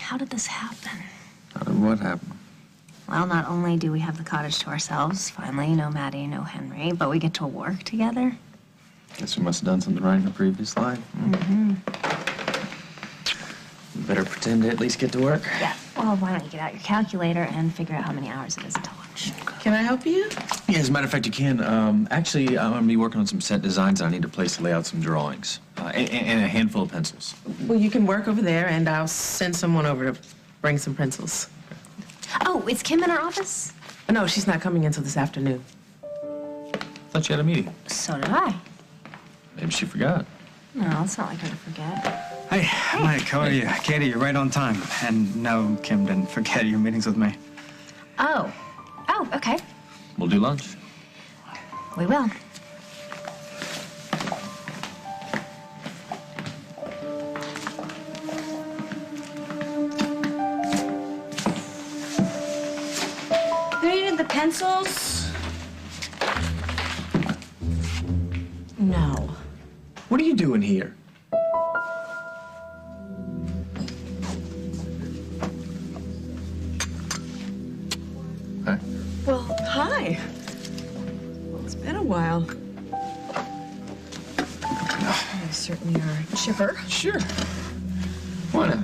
how did this happen? How did what happen? Well, not only do we have the cottage to ourselves, finally, no Maddie, no Henry, but we get to work together. Guess we must have done something right in a previous life. Mm-hmm. You better pretend to at least get to work. Yeah, well, why don't you get out your calculator and figure out how many hours it is until lunch? Can I help you? Yeah, as a matter of fact, you can. Actually, I'm going to be working on some set designs. I need a place to lay out some drawings and a handful of pencils. Well, you can work over there, and I'll send someone over to bring some pencils. Oh, is Kim in her office? No, she's not coming until this afternoon. Thought you had a meeting. So did I. Maybe she forgot. No, it's not like her to forget. Hi, Mike, how are you? Katie, you're right on time. And no, Kim didn't forget your meetings with me. Oh. Oh, okay. We'll do lunch. We will. Who needed the pencils? No. What are you doing here? Hi. Well, hi. It's been a while. You certainly are chipper. Sure. Why not?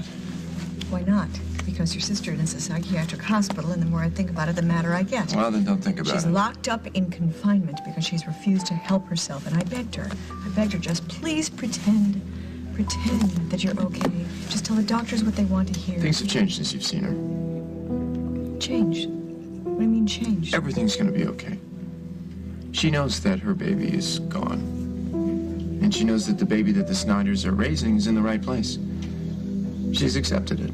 Why not? Because your sister is a psychiatric hospital, and the more I think about it, the madder I get. Well, then don't think about She's it. locked up in confinement because she's refused to help herself, and I begged her, just please pretend that you're okay. Just tell the doctors what they want to hear. Things have changed since you've seen her. Changed? What do you mean changed? Everything's gonna be okay. She knows that her baby is gone. And she knows that the baby that the Snyders are raising is in the right place. She's accepted it.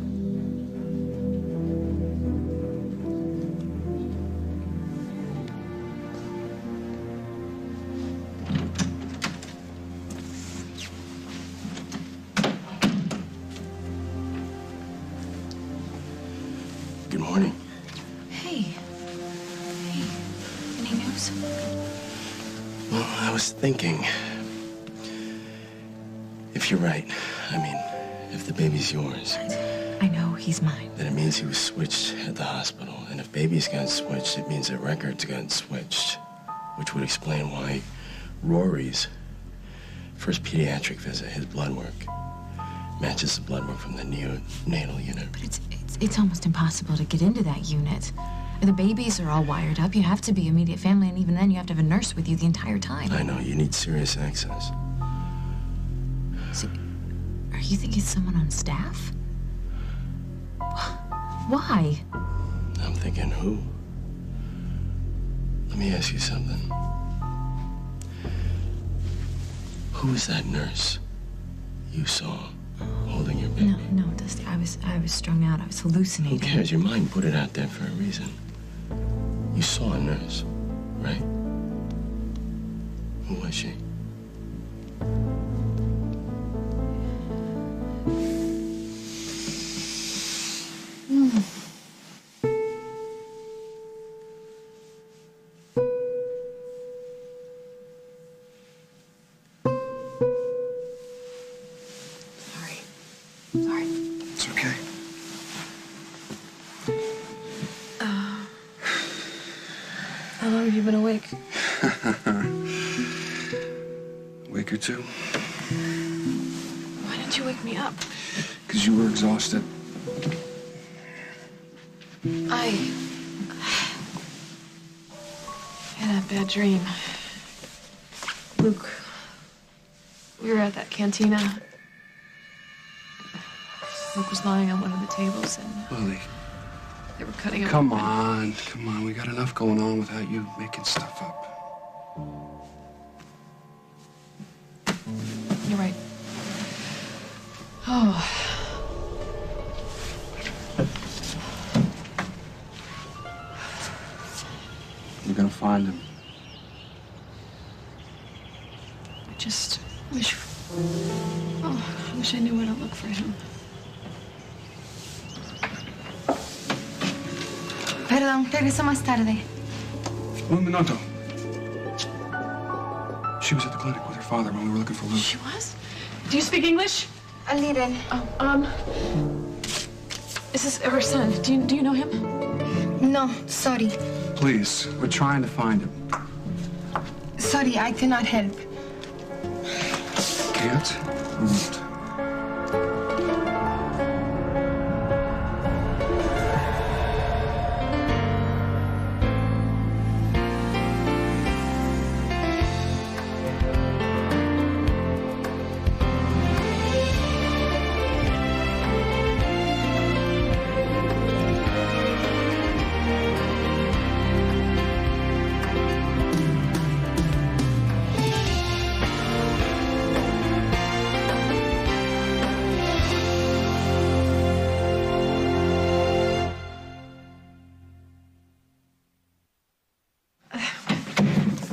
Good morning. Hey. Hey. Any news? Well, I was thinking, if you're right, I mean, if the baby's yours, I know, he's mine. then it means he was switched at the hospital. And if baby's gotten switched, it means that records gotten switched, which would explain why Rory's first pediatric visit, his blood work, matches the blood work from the neonatal unit. But it's almost impossible to get into that unit. The babies are all wired up. You have to be immediate family, and even then you have to have a nurse with you the entire time. I know, you need serious access. So, are you thinking someone on staff? Why? I'm thinking, who? Let me ask you something. Who was that nurse you saw holding your baby? No, Dusty. I was strung out. I was hallucinating. Who cares? Your mind put it out there for a reason. You saw a nurse, right? Who was she? Sorry. It's okay. How long have you been awake? A week or two. Why didn't you wake me up? Because you were exhausted. I had a bad dream. Luke, we were at that cantina. Luke was lying on one of the tables, and Lily, they were cutting him come open. on. We got enough going on without you making stuff up. You're right. Oh. We're gonna find him. I just wish... Oh, I wish I knew where to look for him. Perdón, regreso más tarde. Un minuto. She was at the clinic with her father when we were looking for Luke. She was? Do you speak English? A little. Oh, Is this our son? Do you know him? No, sorry. Please, we're trying to find him. Sorry, I cannot help. Can't? Won't.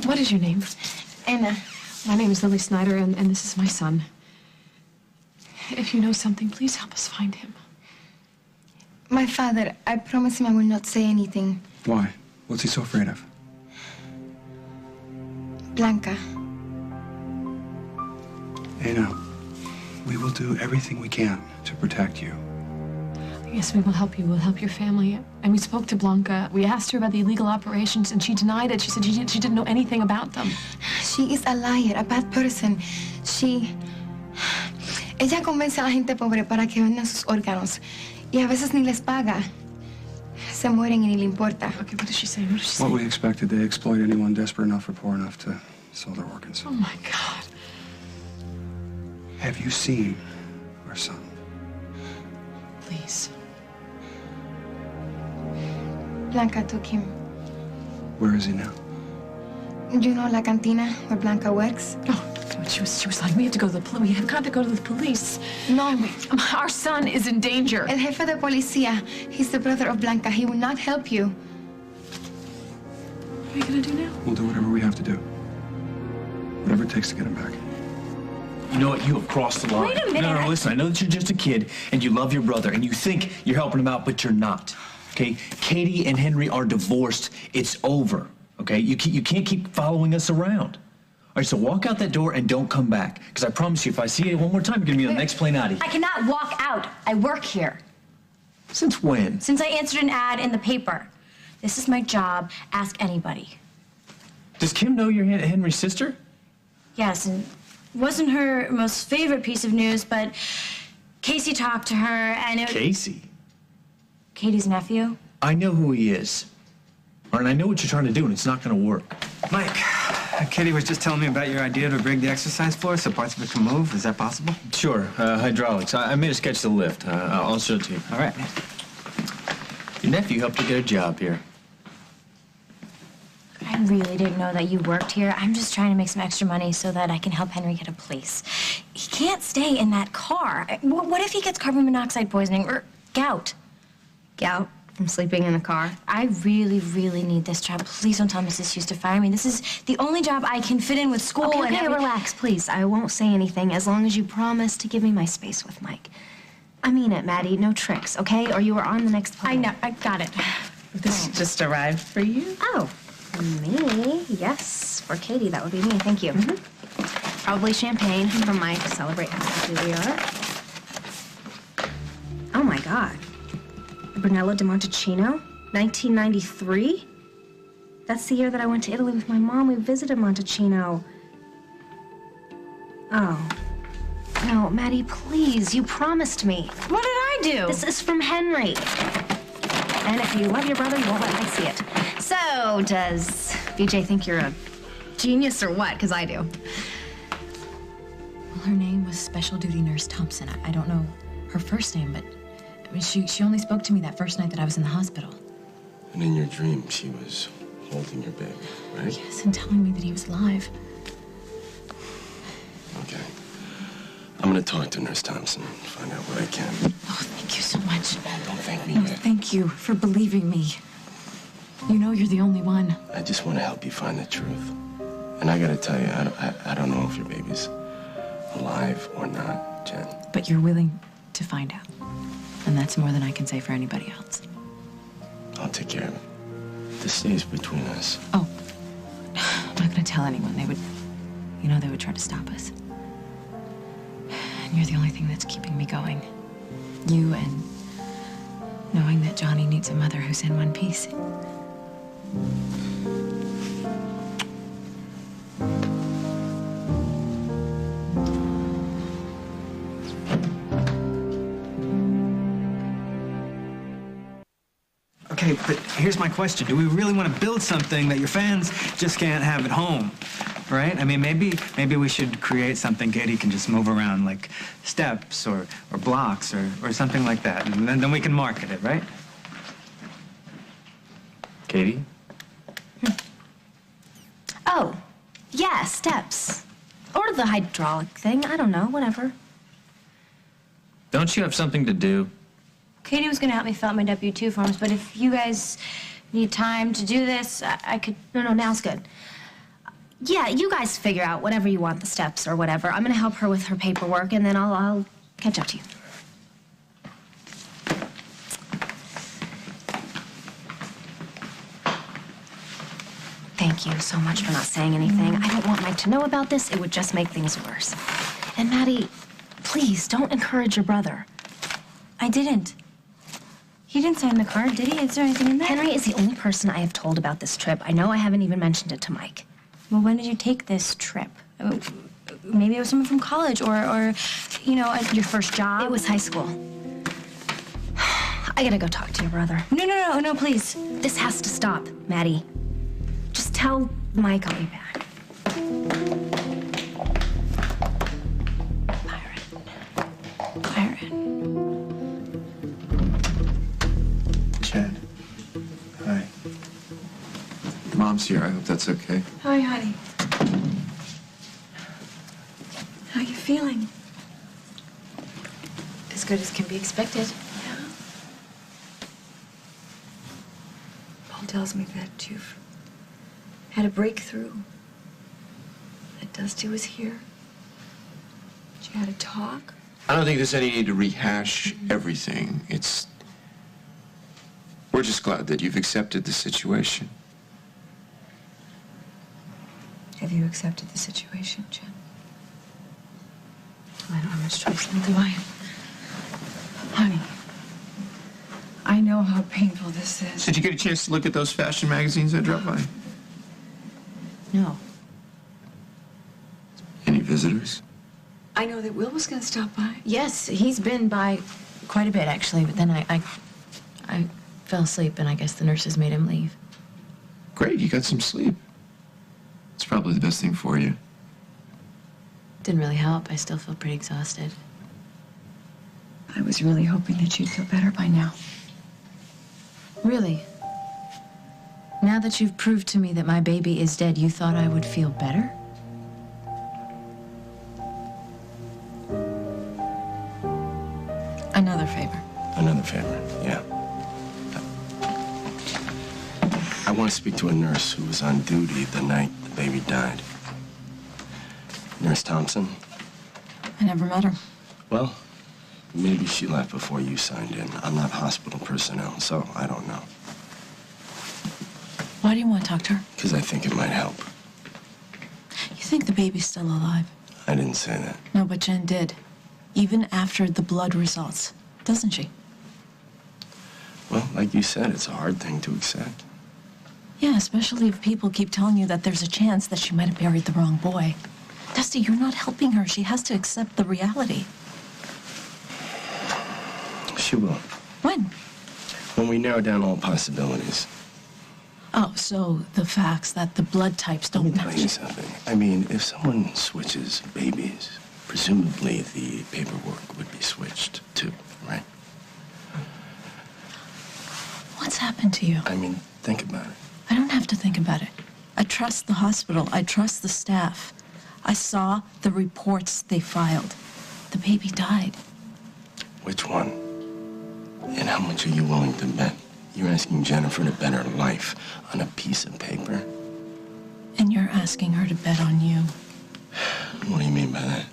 What is your name? Anna, My name is Lily Snyder, and this is my son. If you know something, please help us find him. my father, I promise him I will not say anything. Why? What's he so afraid of? Blanca. Anna, we will do everything we can to protect you. Yes, we will help you. We'll help your family. And we spoke to Blanca. We asked her about the illegal operations, and she denied it. She said she didn't know anything about them. She is a liar, a bad person. Ella convence a la gente pobre para que vendan sus órganos. Y a veces ni les paga. Se mueren y ni le importa. Okay, what does she say? What does she say? What we expected, they exploit anyone desperate enough or poor enough to sell their organs. Oh, my God. Have you seen our son? Please. Blanca took him. Where is he now? You know La Cantina, where Blanca works? Oh, God, she was like, we have to go to the police. We have got to go to the police. No. Our son is in danger. El jefe de policía. He's the brother of Blanca. He will not help you. What are you going to do now? We'll do whatever we have to do. Whatever it takes to get him back. You know what? You have crossed the line. Wait a minute, No, listen. I know that you're just a kid and you love your brother and you think you're helping him out, but you're not. Okay? Katie and Henry are divorced. It's over. Okay? You can't keep following us around. All right, so walk out that door and don't come back. Because I promise you, if I see you one more time, you're going to be on the next plane out of here. I cannot walk out. I work here. Since when? Since I answered an ad in the paper. This is my job. Ask anybody. Does Kim know you're Henry's sister? Yes, and it wasn't her most favorite piece of news, but Casey talked to her, and it... Casey? Katie's nephew? I know who he is. All right, I know what you're trying to do, and it's not going to work. Mike, Katie was just telling me about your idea to rig the exercise floor so parts of it can move. Is that possible? Sure, hydraulics. I made a sketch of the lift. I'll show it to you. All right. Your nephew helped you get a job here. I really didn't know that you worked here. I'm just trying to make some extra money so that I can help Henry get a place. He can't stay in that car. What if he gets carbon monoxide poisoning or gout? Gout from sleeping in the car? I really, really need this job. Please don't tell Mrs. Hughes to fire me. This is the only job I can fit in with school and Okay, relax, please. I won't say anything as long as you promise to give me my space with Mike. I mean it, Maddie. No tricks, okay? Or you are on the next plane. I know. I got it. This just arrived for you. Oh, for me? Yes. For Katie, that would be me. Thank you. Probably champagne from Mike to celebrate how happy we are. Oh, my God. Brunello di Montalcino, 1993? That's the year that I went to Italy with my mom. We visited Montalcino. Oh. No, Maddie, please. You promised me. What did I do? This is from Henry. And if you love your brother, you won't let me see it. So, does BJ think you're a genius or what? Because I do. Well, her name was Special Duty Nurse Thompson. I don't know her first name, but I mean, she only spoke to me that first night that I was in the hospital. And in your dream, she was holding your baby, right? Yes, and telling me that he was alive. Okay. I'm gonna talk to Nurse Thompson and find out what I can. Oh, thank you so much. Oh, don't thank me No, yet. thank you for believing me. You know you're the only one. I just want to help you find the truth. And I gotta tell you, I don't know if your baby's alive or not, Jen. But you're willing to find out. And that's more than I can say for anybody else. I'll take care of it. This stays between us. Oh, I'm not gonna tell anyone. They would try to stop us. And you're the only thing that's keeping me going. You and knowing that Johnny needs a mother who's in one piece. Okay, but here's my question. Do we really want to build something that your fans just can't have at home? Right? I mean, maybe we should create something Katie can just move around, like steps or blocks or something like that. And then we can market it, right? Katie? Oh, yeah, steps. Or the hydraulic thing. I don't know, whatever. Don't you have something to do? Katie was gonna help me fill out my W-2 forms, but if you guys need time to do this, I could... No, now's good. Yeah, you guys figure out whatever you want, the steps or whatever. I'm gonna help her with her paperwork, and then I'll catch up to you. Thank you so much for not saying anything. I don't want Mike to know about this. It would just make things worse. And Maddie, please, don't encourage your brother. I didn't. He didn't sign the card, did he? Is there anything in there? Henry is the only person I have told about this trip. I know I haven't even mentioned it to Mike. Well, when did you take this trip? Maybe it was someone from college or you know, your first job? It was high school. I gotta go talk to your brother. No, please. This has to stop, Maddie. Just tell Mike I'll be back. Byron. Chad. Hi. Mom's here. I hope that's okay. Hi, honey. How you feeling? As good as can be expected. Yeah. Paul tells me that you've had a breakthrough. That Dusty was here. That you had a talk. I don't think there's any need to rehash everything. We're just glad that you've accepted the situation. Have you accepted the situation, Jen? I don't have much choice, do I? Honey, I know how painful this is. Did you get a chance to look at those fashion magazines I dropped by? No. Any visitors? I know that Will was going to stop by. Yes, he's been by quite a bit, actually, but then I fell asleep, and I guess the nurses made him leave. Great, you got some sleep. It's probably the best thing for you. Didn't really help. I still feel pretty exhausted. I was really hoping that you'd feel better by now. Really? Now that you've proved to me that my baby is dead, you thought I would feel better? Another favor. Another favor, yeah. I want to speak to a nurse who was on duty the night the baby died. Nurse Thompson? I never met her. Well, maybe she left before you signed in. I'm not hospital personnel, so I don't know. Why do you want to talk to her? Because I think it might help. You think the baby's still alive? I didn't say that. No, but Jen did. Even after the blood results, doesn't she? Well, like you said, it's a hard thing to accept. Yeah, especially if people keep telling you that there's a chance that she might have buried the wrong boy. Dusty, you're not helping her. She has to accept the reality. She will. When? When we narrow down all possibilities. Oh, so the facts that the blood types don't Let me tell you match. something. I mean, if someone switches babies, presumably the paperwork would be switched too, right? What's happened to you? I mean, think about it. I don't have to think about it. I trust the hospital. I trust the staff. I saw the reports they filed. The baby died. Which one? And how much are you willing to bet? You're asking Jennifer to bet her life on a piece of paper? And you're asking her to bet on you. What do you mean by that?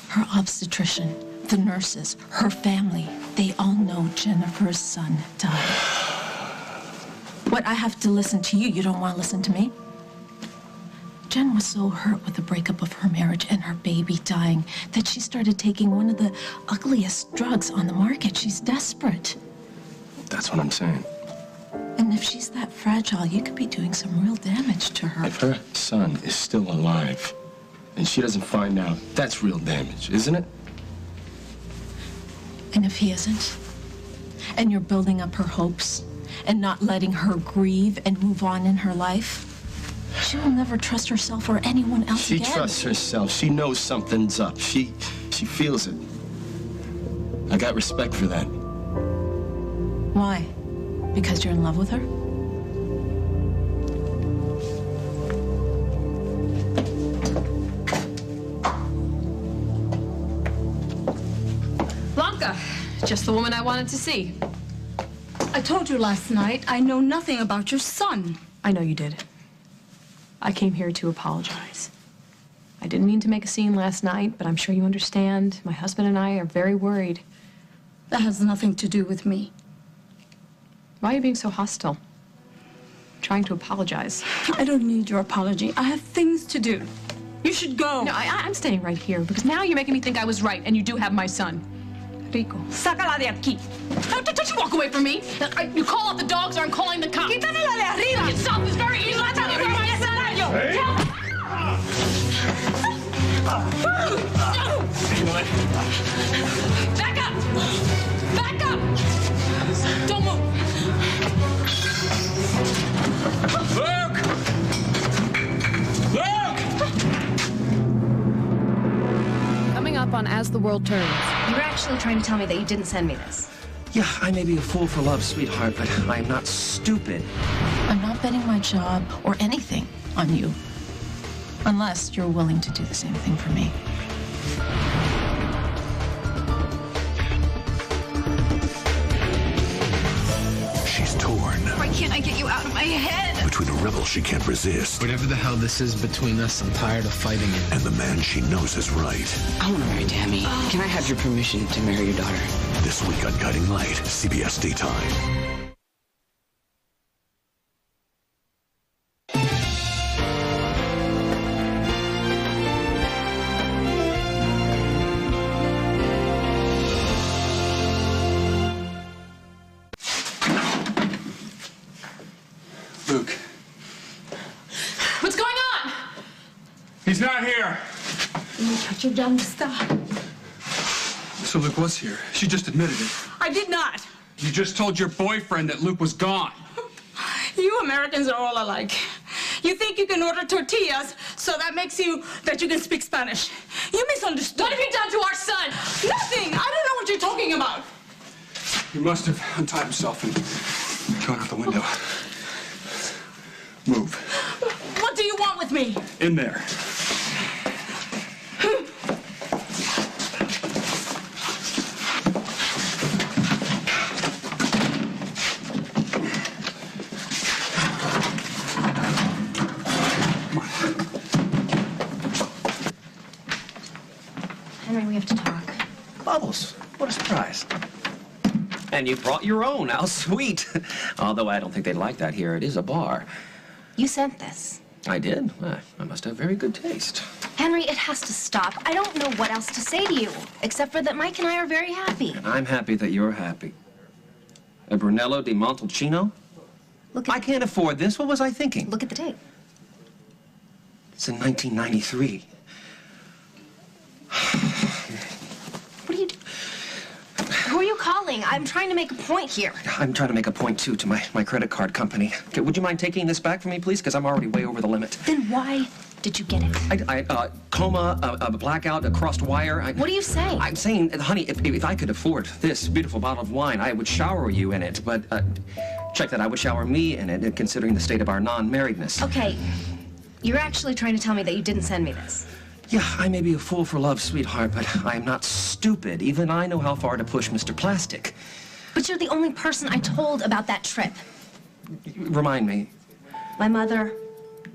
Her obstetrician, the nurses, her family, they all know Jennifer's son died. What, I have to listen to you? You don't want to listen to me? Jen was so hurt with the breakup of her marriage and her baby dying that she started taking one of the ugliest drugs on the market. She's desperate. That's what I'm saying. And if she's that fragile, you could be doing some real damage to her. If her son is still alive and she doesn't find out, that's real damage, isn't it? And if he isn't, and you're building up her hopes and not letting her grieve and move on in her life, she will never trust herself or anyone else She again. trusts herself. She knows something's up. She feels it. I got respect for that. Why? Because you're in love with her? Blanca, just the woman I wanted to see. I told you last night I know nothing about your son. I know you did. I came here to apologize. I didn't mean to make a scene last night, but I'm sure you understand. My husband and I are very worried. That has nothing to do with me. Why are you being so hostile? I'm trying to apologize. I don't need your apology. I have things to do. You should go. No, I'm staying right here because now you're making me think I was right and you do have my son. Rico. Sácala de aquí. Don't you walk away from me. You call out the dogs or I'm calling the cops. Quítamela de arriba. You can stop this very easily. I'll tell you where my son is. Back up! Back up! Don't move! Luke! Luke! Coming up on As the World Turns. You were actually trying to tell me that you didn't send me this. Yeah, I may be a fool for love, sweetheart, but I am not stupid. I'm not betting my job or anything on you. Unless you're willing to do the same thing for me. She's torn Why can't I get you out of my head? between a rebel she can't resist Whatever the hell this is between us, I'm tired of fighting it. and the man she knows is right. I want to marry Tammy. Can I have your permission to marry your daughter? This week on Guiding Light, CBS Daytime. Luke. What's going on? He's not here. Muchacho, ¿dónde está? So Luke was here. She just admitted it. I did not. You just told your boyfriend that Luke was gone. You Americans are all alike. You think you can order tortillas, so that makes you that you can speak Spanish. You misunderstood. What have you done to our son? Nothing. I don't know what you're talking about. He must have untied himself and gone out the window. Move. What do you want with me? In there. Henry, we have to talk. Bubbles, what a surprise. And you brought your own, how sweet. Although I don't think they'd like that here. It is a bar. You sent this. I did? Well, I must have very good taste. Henry, it has to stop. I don't know what else to say to you, except for that Mike and I are very happy. And I'm happy that you're happy. A Brunello di Montalcino? I can't afford this. What was I thinking? Look at the date. It's in 1993. What are you doing? Who are you calling? I'm trying to make a point here. I'm trying to make a point, too, to my credit card company. Okay, would you mind taking this back for me, please? Because I'm already way over the limit. Then why did you get it? Coma, a blackout, a crossed wire. What are you saying? I'm saying, honey, if I could afford this beautiful bottle of wine, I would shower you in it. But check that, I would shower me in it, considering the state of our non-marriedness. Okay, you're actually trying to tell me that you didn't send me this. Yeah, I may be a fool for love, sweetheart, but I am not stupid. Even I know how far to push Mr. Plastic. But you're the only person I told about that trip. Remind me. My mother.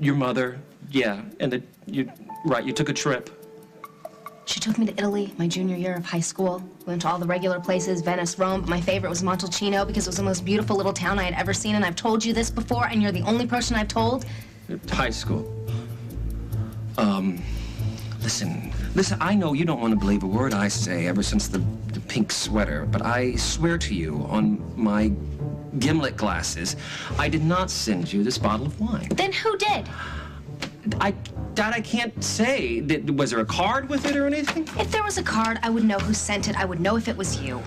Your mother, yeah, and you took a trip. She took me to Italy my junior year of high school. We went to all the regular places, Venice, Rome, but my favorite was Montalcino because it was the most beautiful little town I had ever seen, and I've told you this before, and you're the only person I've told. High school. Listen, I know you don't want to believe a word I say ever since the pink sweater, but I swear to you on my gimlet glasses, I did not send you this bottle of wine. Then who did? Dad, I can't say. Was there a card with it or anything? If there was a card, I would know who sent it. I would know if it was you.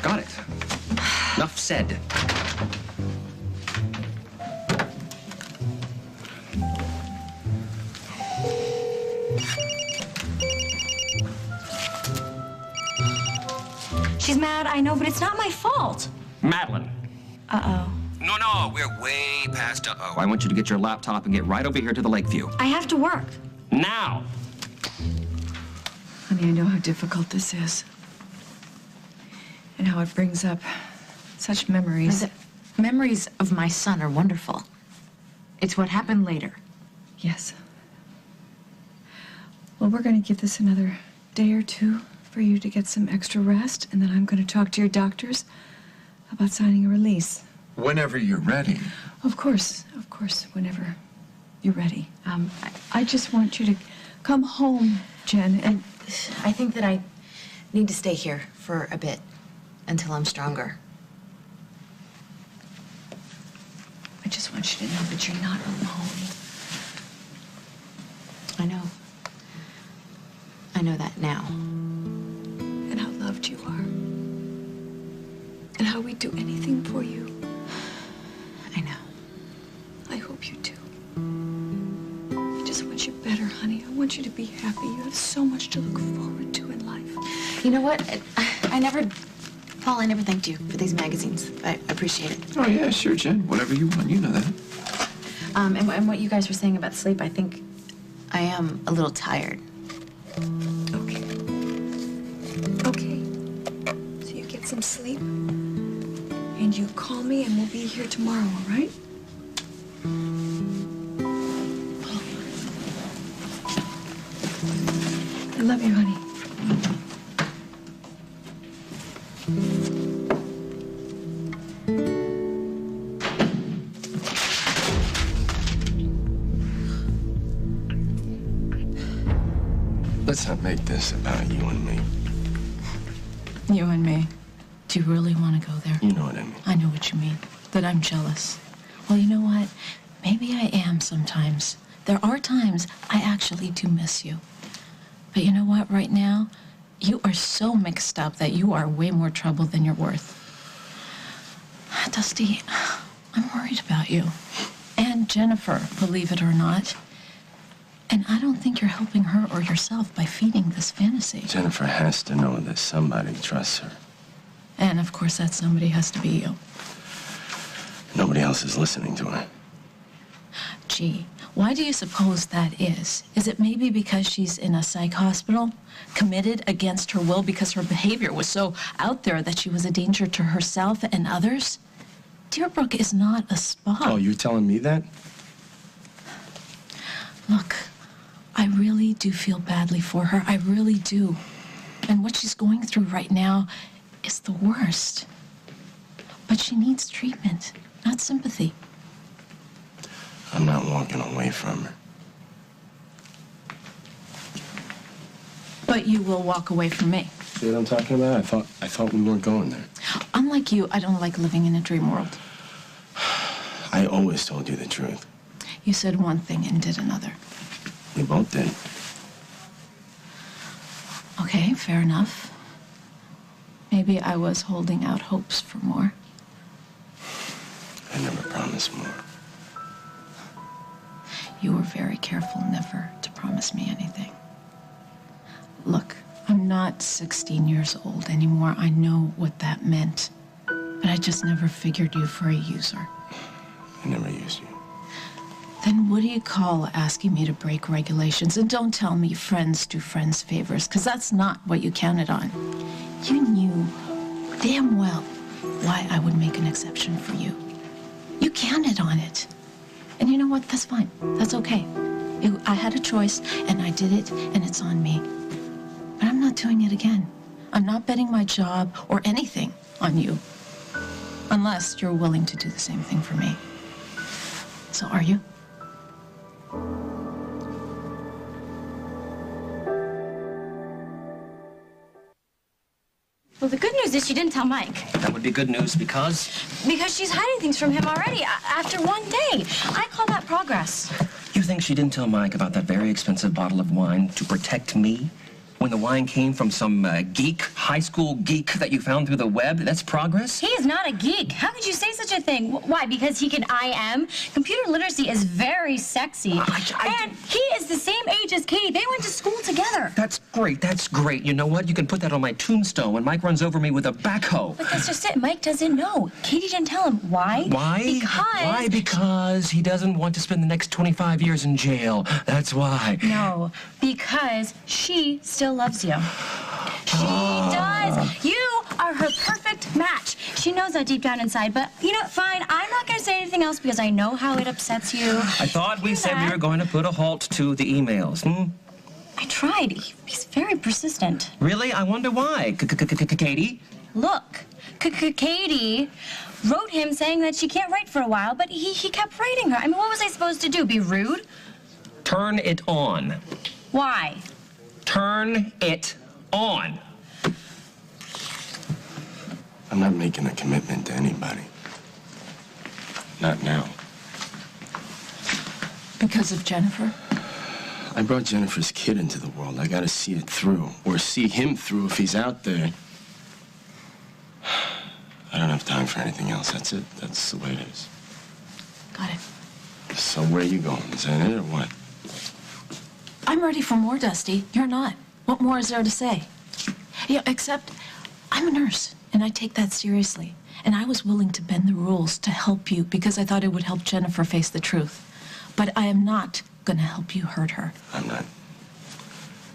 Got it. Enough said. She's mad, I know, but it's not my fault. Madeline. Uh-oh. No, we're way past uh-oh. I want you to get your laptop and get right over here to the Lakeview. I have to work. Now! Honey, I know how difficult this is. And how it brings up such memories. The memories of my son are wonderful. It's what happened later. Yes. Well, we're going to give this another day or two for you to get some extra rest, and then I'm going to talk to your doctors about signing a release. Whenever you're ready. Of course, whenever you're ready. I just want you to come home, Jen, and I think that I need to stay here for a bit until I'm stronger. I just want you to know that you're not alone. I know. I know that now. And how loved you are. And how we'd do anything for you. I know. I hope you do. I just want you better, honey. I want you to be happy. You have so much to look forward to in life. You know what? Paul, I never thanked you for these magazines. I appreciate it. Oh, yeah, sure, Jen. Whatever you want. You know that. And what you guys were saying about sleep, I think I am a little tired. Okay. So you get some sleep, and you call me, and we'll be here tomorrow, all right? I love you, honey. Let's not make this about you and me. You and me. Do you really want to go there? You know what I mean. I know what you mean. That I'm jealous. Well, you know what? Maybe I am sometimes. There are times I actually do miss you. But you know what? Right now, you are so mixed up that you are way more trouble than you're worth. Dusty, I'm worried about you. And Jennifer, believe it or not. And I don't think you're helping her or yourself by feeding this fantasy. Jennifer has to know that somebody trusts her. And of course, that somebody has to be you. Nobody else is listening to her. Gee, why do you suppose that is? Is it maybe because she's in a psych hospital, committed against her will because her behavior was so out there that she was a danger to herself and others? Deerbrook is not a spa. Oh, you're telling me that? Look, I really do feel badly for her. I really do. And what she's going through right now is the worst. But she needs treatment, not sympathy. I'm not walking away from her. But you will walk away from me. See what I'm talking about? I thought we weren't going there. Unlike you, I don't like living in a dream world. I always told you the truth. You said one thing and did another. We both did. Okay, fair enough. Maybe I was holding out hopes for more. I never promised more. You were very careful never to promise me anything. Look, I'm not 16 years old anymore. I know what that meant. But I just never figured you for a user. I never used you. Then what do you call asking me to break regulations? And don't tell me friends do friends favors, because that's not what you counted on. You knew damn well why I would make an exception for you. You counted on it. And you know what? That's fine. That's okay. I had a choice, and I did it, and it's on me. But I'm not doing it again. I'm not betting my job or anything on you. Unless you're willing to do the same thing for me. So are you? Well, the good news is she didn't tell Mike. That would be good news because... Because she's hiding things from him already after one day. I call that progress. You think she didn't tell Mike about that very expensive bottle of wine to protect me? When the wine came from some geek, high school geek that you found through the web? That's progress? He is not a geek. How could you say such a thing? Why? Because he can IM? Computer literacy is very sexy. And he is the same age as Katie. They went to school together. That's great. That's great. You know what? You can put that on my tombstone when Mike runs over me with a backhoe. But that's just it. Mike doesn't know. Katie didn't tell him. Why? Why? Why? Because he doesn't want to spend the next 25 years in jail. That's why. No, because she still loves you. She does. You are her perfect match. She knows that deep down inside, but you know, fine, I'm not going to say anything else because I know how it upsets you. I thought we said we were going to put a halt to the emails. I tried. He's very persistent. Really? I wonder why. Katie? Look, Katie wrote him saying that she can't write for a while, but he kept writing her. I mean, what was I supposed to do? Be rude? Turn it on. Why? Turn it on. I'm not making a commitment to anybody. Not now. Because of Jennifer? I brought Jennifer's kid into the world. I gotta see it through. Or see him through if he's out there. I don't have time for anything else. That's it. That's the way it is. Got it. So where are you going? Is that it or what? I'm ready for more, Dusty. You're not. What more is there to say? Yeah, except I'm a nurse, and I take that seriously. And I was willing to bend the rules to help you because I thought it would help Jennifer face the truth. But I am not going to help you hurt her. I'm not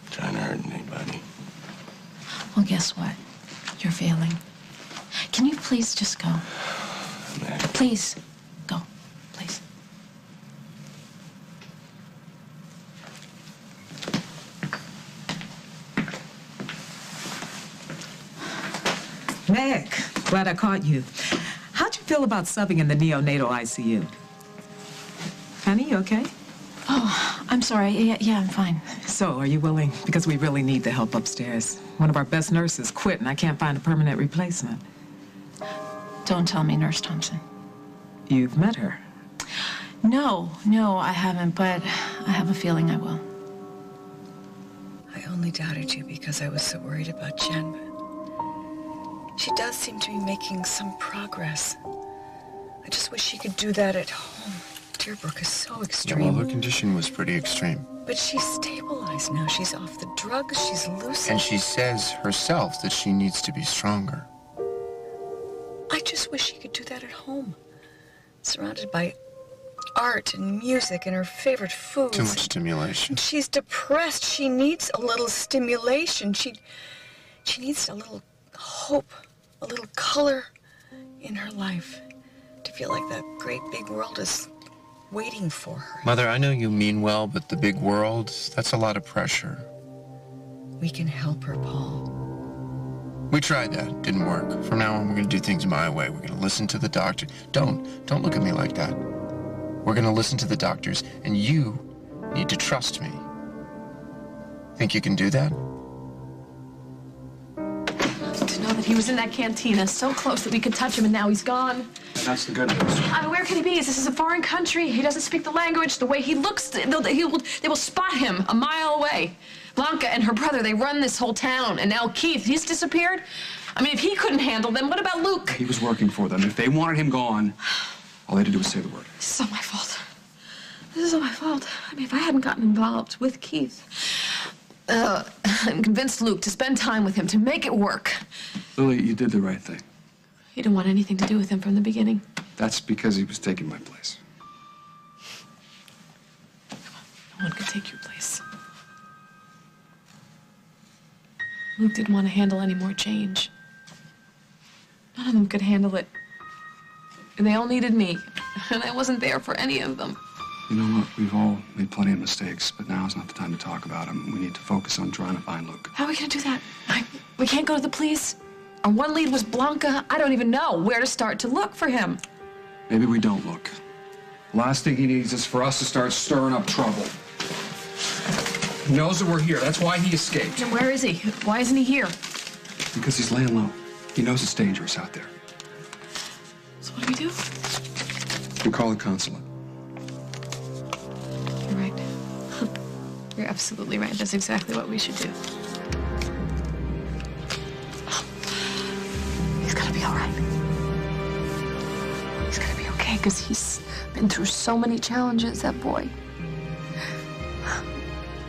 trying to hurt anybody. Well, guess what? You're failing. Can you please just go? Please, go. Please. Meg, glad I caught you. How'd you feel about subbing in the neonatal ICU? Honey, you okay? Oh, I'm sorry. Yeah, I'm fine. So, are you willing? Because we really need the help upstairs. One of our best nurses quit, and I can't find a permanent replacement. Don't tell me, Nurse Thompson. You've met her? No, I haven't, but I have a feeling I will. I only doubted you because I was so worried about Jen, but she does seem to be making some progress. I just wish she could do that at home. Deerbrook is so extreme. Yeah, well, her condition was pretty extreme. But she's stabilized now. She's off the drugs. She's lucid. And she says herself that she needs to be stronger. I just wish she could do that at home. Surrounded by art and music and her favorite foods. Too much stimulation. And she's depressed. She needs a little stimulation. She needs a little hope, a little color in her life. To feel like that great big world is waiting for her. Mother, I know you mean well, but the big world, that's a lot of pressure. We can help her, Paul. We tried that. Didn't work. From now on, we're going to do things my way. We're going to listen to the doctor. Don't look at me like that. We're going to listen to the doctors, and you need to trust me. Think you can do that? To know that he was in that cantina, so close that we could touch him, and now he's gone. And that's the good news. Where could he be? This is a foreign country. He doesn't speak the language. The way he looks, they will spot him a mile away. Blanca and her brother, they run this whole town. And now Keith, he's disappeared. I mean, if he couldn't handle them, what about Luke? He was working for them. If they wanted him gone, all they had to do was say the word. This is all my fault. This is all my fault. I mean, if I hadn't gotten involved with Keith, I'm convinced Luke to spend time with him, to make it work. Lily, you did the right thing. He didn't want anything to do with him from the beginning. That's because he was taking my place. No one could take your place. Luke didn't want to handle any more change. None of them could handle it. And they all needed me. And I wasn't there for any of them. You know what? We've all made plenty of mistakes, but now's not the time to talk about them. We need to focus on trying to find Luke. How are we going to do that? We can't go to the police. Our one lead was Blanca. I don't even know where to start to look for him. Maybe we don't look. The last thing he needs is for us to start stirring up trouble. He knows that we're here. That's why he escaped. And where is he? Why isn't he here? Because he's laying low. He knows it's dangerous out there. So what do we do? We call the consulate. You're right. You're absolutely right. That's exactly what we should do. He's gonna be all right. He's gonna be okay, because he's been through so many challenges, that boy.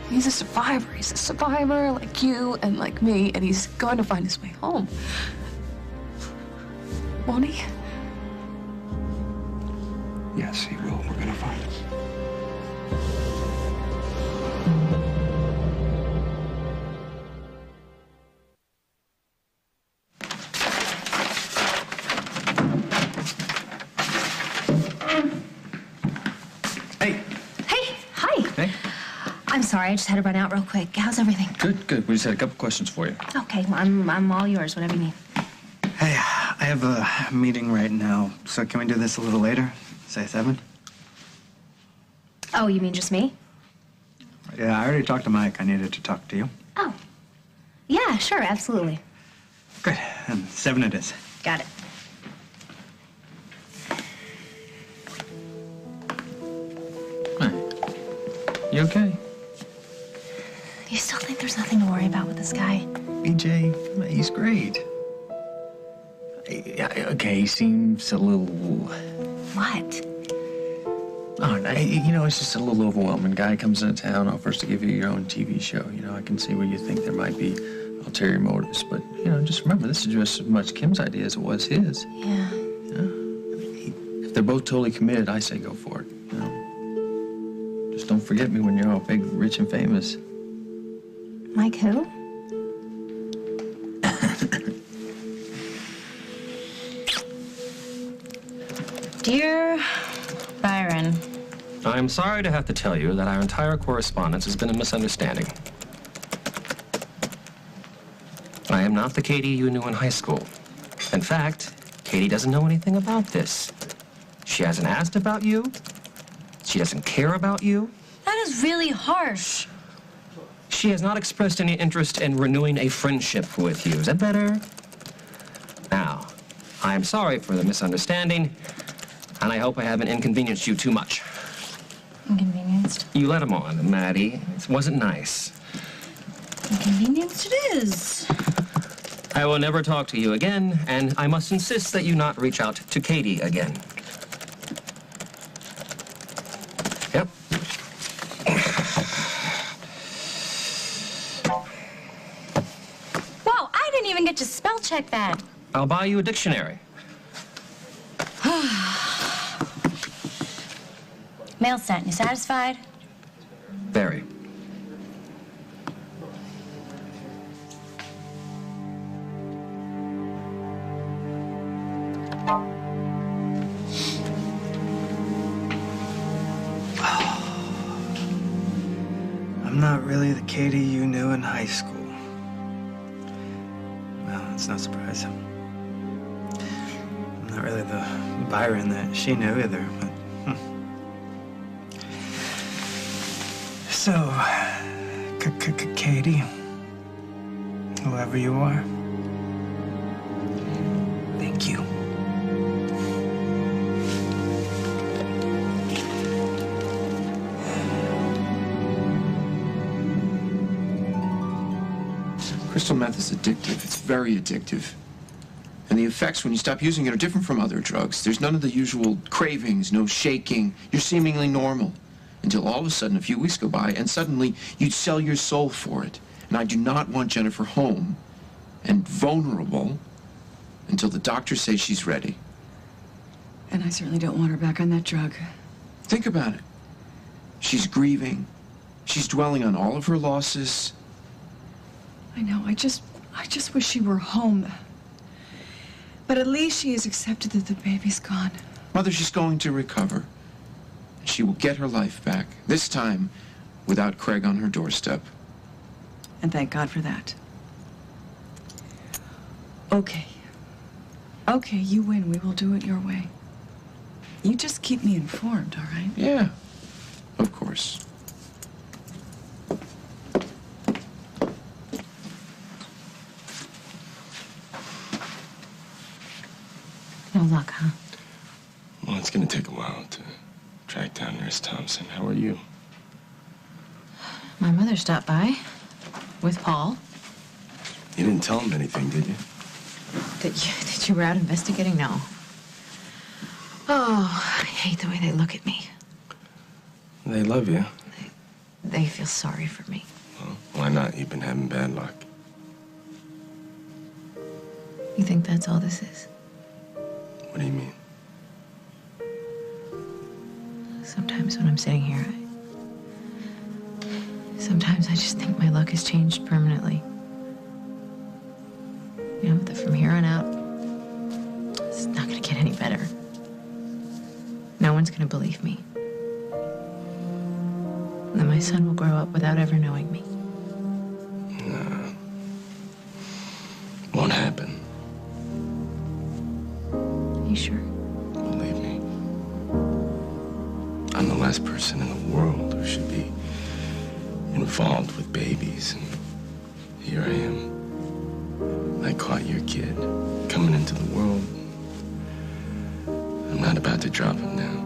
He's a survivor. He's a survivor like you and like me, and he's going to find his way home. Won't he? Yes, he will. We're gonna find him. Hey. Hey, hi. Hey. I'm sorry, I just had to run out real quick. How's everything? Good, good. We just had a couple questions for you. Okay, well, I'm all yours, whatever you need. Hey, I have a meeting right now, so can we do this a little later? Say 7? Oh, you mean just me? Yeah, I already talked to Mike. I needed to talk to you. Oh. Yeah, sure, absolutely. Good. And 7 it is. Got it. You okay? You still think there's nothing to worry about with this guy? BJ, he's great. Okay, he seems a little... What? Oh, it's just a little overwhelming. Guy comes into town, offers to give you your own TV show. I can see where you think there might be ulterior motives, but, just remember, this is just as much Kim's idea as it was his. Yeah. If they're both totally committed, I say go for it, Just don't forget me when you're all big, rich, and famous. Mike who? Dear Byron. I'm sorry to have to tell you that our entire correspondence has been a misunderstanding. I am not the Katie you knew in high school. In fact, Katie doesn't know anything about this. She hasn't asked about you. She doesn't care about you. That is really harsh. She has not expressed any interest in renewing a friendship with you. Is that better? Now, I am sorry for the misunderstanding, and I hope I haven't inconvenienced you too much. Inconvenienced? You let him on, Maddie. It wasn't nice. Inconvenienced it is. I will never talk to you again, and I must insist that you not reach out to Katie again. Yep. Whoa, I didn't even get to spell check that. I'll buy you a dictionary. Mail sent. You satisfied? Very. I'm not really the Katie you knew in high school. Well, it's no surprise. I'm not really the Byron that she knew either, but... So, Katie, whoever you are, thank you. Crystal meth is addictive. It's very addictive. And the effects when you stop using it are different from other drugs. There's none of the usual cravings, no shaking. You're seemingly normal. Until all of a sudden, a few weeks go by, and suddenly you'd sell your soul for it. And I do not want Jennifer home and vulnerable until the doctors say she's ready. And I certainly don't want her back on that drug. Think about it. She's grieving. She's dwelling on all of her losses. I know, I just wish she were home. But at least she has accepted that the baby's gone. Mother, she's going to recover. She will get her life back, this time without Craig on her doorstep. And thank God for that. Okay. Okay, you win. We will do it your way. You just keep me informed, all right? Yeah, of course. No luck, huh? Well, it's gonna take a while to track down Nurse Thompson. How are you? My mother stopped by with Paul. You didn't tell him anything, did you? That you were out investigating? No. Oh, I hate the way they look at me. They love you. They feel sorry for me. Well, why not? You've been having bad luck. You think that's all this is? What do you mean? Sometimes when I'm sitting here, sometimes I just think my luck has changed permanently. You know, that from here on out, it's not gonna get any better. No one's gonna believe me. And then my son will grow up without ever knowing me. No. Won't happen. You sure? Believe me. I'm the last person in the world who should be involved with babies, and here I am. I caught your kid coming into the world. I'm not about to drop him now.